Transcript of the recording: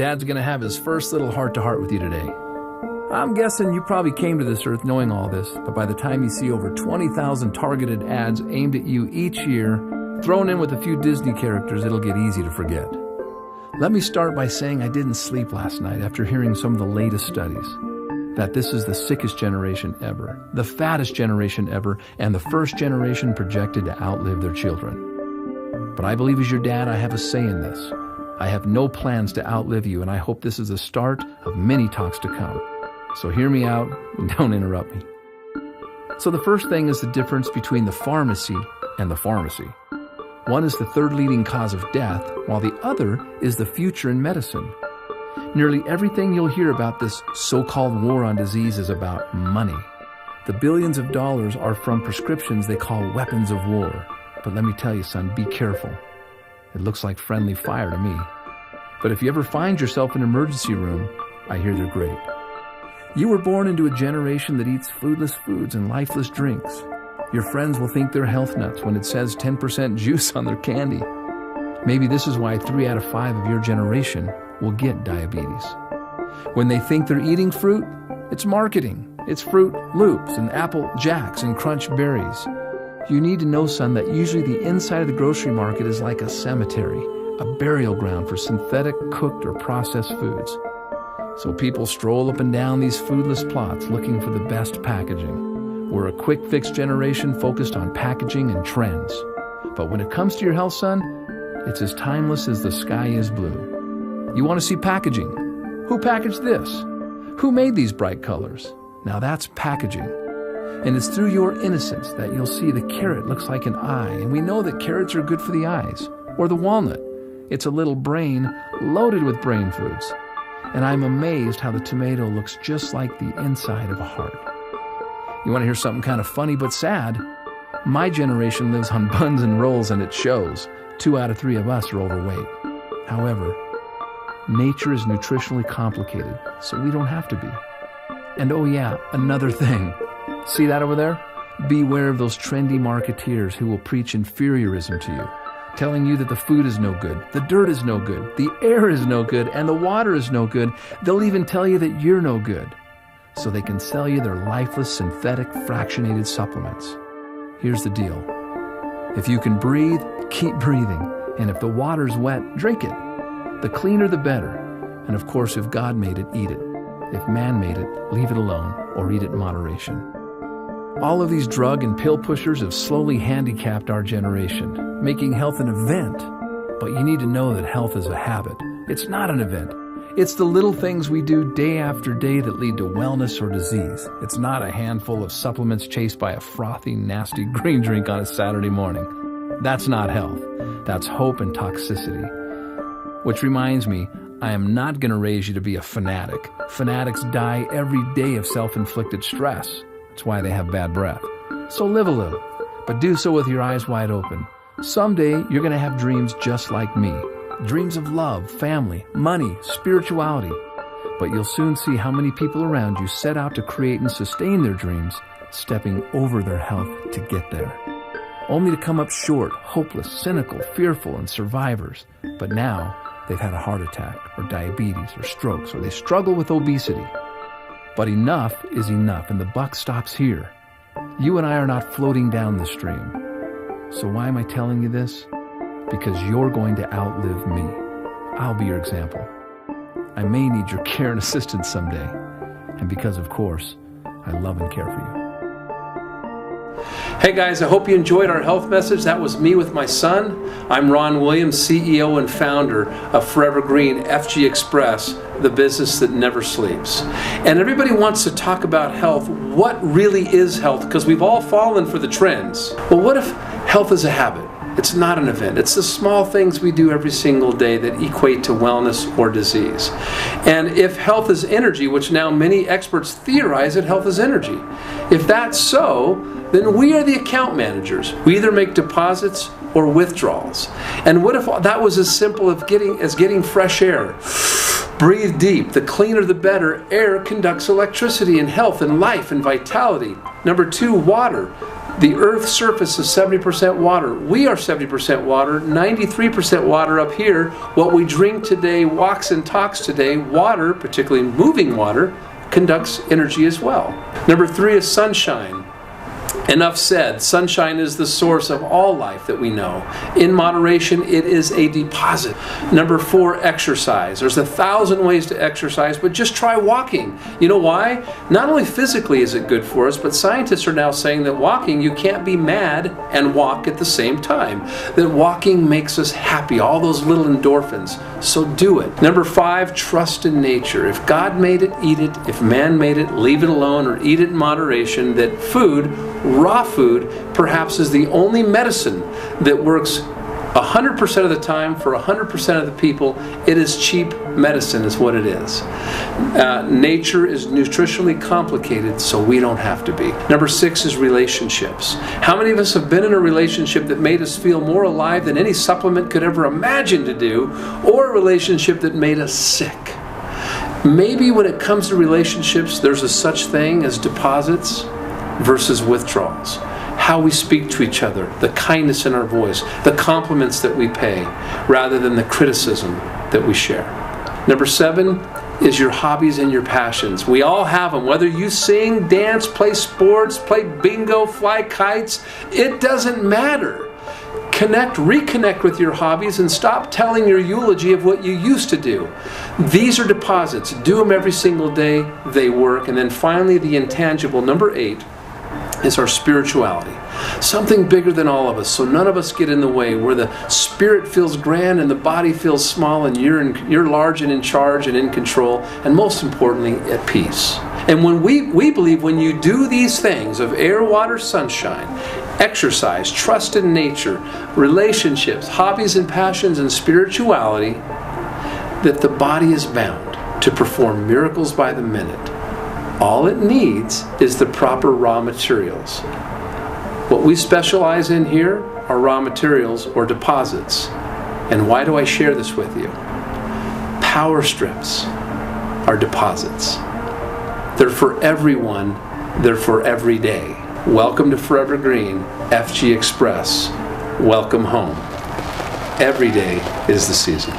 Dad's going to have his first little heart-to-heart with you today. I'm guessing you probably came to this earth knowing all this, but by the time you see over 20,000 targeted ads aimed at you each year, thrown in with a few Disney characters, it'll get easy to forget. Let me start by saying I didn't sleep last night after hearing some of the latest studies. That this is the sickest generation ever, the fattest generation ever, and the first generation projected to outlive their children. But I believe as your dad, I have a say in this. I have no plans to outlive you, and I hope this is the start of many talks to come. So hear me out and don't interrupt me. So the first thing is the difference between the pharmacy and the pharmacy. One is the third leading cause of death, while the other is the future in medicine. Nearly everything you'll hear about this so-called war on disease is about money. The billions of dollars are from prescriptions they call weapons of war. But let me tell you, son, be careful. It looks like friendly fire to me. But if you ever find yourself in an emergency room, I hear they're great. You were born into a generation that eats foodless foods and lifeless drinks. Your friends will think they're health nuts when it says 10% juice on their candy. Maybe this is why 3 out of 5 of your generation will get diabetes. When they think they're eating fruit, it's marketing. It's Fruit Loops and Apple Jacks and Crunch Berries. You need to know, son, that usually the inside of the grocery market is like a cemetery, a burial ground for synthetic, cooked, or processed foods. So people stroll up and down these foodless plots looking for the best packaging. We're a quick-fix generation focused on packaging and trends. But when it comes to your health, son, it's as timeless as the sky is blue. You want to see packaging? Who packaged this? Who made these bright colors? Now that's packaging. And it's through your innocence that you'll see the carrot looks like an eye, and we know that carrots are good for the eyes. Or the walnut. It's a little brain loaded with brain foods. And I'm amazed how the tomato looks just like the inside of a heart. You want to hear something kind of funny but sad? My generation lives on buns and rolls, and it shows. 2 out of 3 of us are overweight. However, nature is nutritionally complicated, so we don't have to be. And oh yeah, another thing. See that over there? Beware of those trendy marketeers who will preach inferiorism to you, telling you that the food is no good, the dirt is no good, the air is no good, and the water is no good. They'll even tell you that you're no good, so they can sell you their lifeless, synthetic, fractionated supplements. Here's the deal. If you can breathe, keep breathing. And if the water's wet, drink it. The cleaner, the better. And of course, if God made it, eat it. If man made it, leave it alone or eat it in moderation. All of these drug and pill pushers have slowly handicapped our generation, making health an event. But you need to know that health is a habit. It's not an event. It's the little things we do day after day that lead to wellness or disease. It's not a handful of supplements chased by a frothy, nasty green drink on a Saturday morning. That's not health. That's hope and toxicity. Which reminds me, I am not going to raise you to be a fanatic. Fanatics die every day of self-inflicted stress. That's why they have bad breath. So live a little, but do so with your eyes wide open. Someday, you're going to have dreams just like me. Dreams of love, family, money, spirituality. But you'll soon see how many people around you set out to create and sustain their dreams, stepping over their health to get there. Only to come up short, hopeless, cynical, fearful, and survivors. But now, they've had a heart attack, or diabetes, or strokes, or they struggle with obesity. But enough is enough, and the buck stops here. You and I are not floating down the stream. So why am I telling you this? Because you're going to outlive me. I'll be your example. I may need your care and assistance someday. And because, of course, I love and care for you. Hey guys, I hope you enjoyed our health message. That was me with my son. I'm Ron Williams, CEO and founder of Forever Green FG Express, the business that never sleeps. And everybody wants to talk about health. What really is health? Because we've all fallen for the trends. Well, what if health is a habit? It's not an event. It's the small things we do every single day that equate to wellness or disease. And if health is energy, which now many experts theorize that health is energy, if that's so, then we are the account managers. We either make deposits or withdrawals. And what if that was as simple as getting fresh air? Breathe deep. The cleaner the better. Air conducts electricity and health and life and vitality. Number 2, water. The Earth's surface is 70% water. We are 70% water, 93% water up here. What we drink today, walks and talks today, water, particularly moving water, conducts energy as well. Number 3 is sunshine. Enough said. Sunshine is the source of all life that we know. In moderation, it is a deposit. Number 4, exercise. There's 1,000 ways to exercise, but just try walking. You know why? Not only physically is it good for us, but scientists are now saying that walking, you can't be mad and walk at the same time. That walking makes us happy, all those little endorphins. So do it. Number 5, trust in nature. If God made it, eat it. If man made it, leave it alone or eat it in moderation. That food, raw food, perhaps is the only medicine that works 100% of the time for 100% of the people. It is cheap medicine is what it is. Nature is nutritionally complicated, so we don't have to be. Number 6 is relationships. How many of us have been in a relationship that made us feel more alive than any supplement could ever imagine to do, or a relationship that made us sick? Maybe when it comes to relationships, there's a such thing as deposits versus withdrawals. How we speak to each other, the kindness in our voice, the compliments that we pay, rather than the criticism that we share. Number 7 is your hobbies and your passions. We all have them. Whether you sing, dance, play sports, play bingo, fly kites, it doesn't matter. Reconnect with your hobbies and stop telling your eulogy of what you used to do. These are deposits. Do them every single day. They work. And then finally, the intangible, number 8, is our spirituality. Something bigger than all of us, so none of us get in the way, where the spirit feels grand and the body feels small, and you're large and in charge and in control, and most importantly, at peace. And when we believe when you do these things of air, water, sunshine, exercise, trust in nature, relationships, hobbies and passions, and spirituality, that the body is bound to perform miracles by the minute. All it needs is the proper raw materials. What we specialize in here are raw materials or deposits. And why do I share this with you? Power strips are deposits. They're for everyone. They're for every day. Welcome to Forever Green, FG Express. Welcome home. Every day is the season.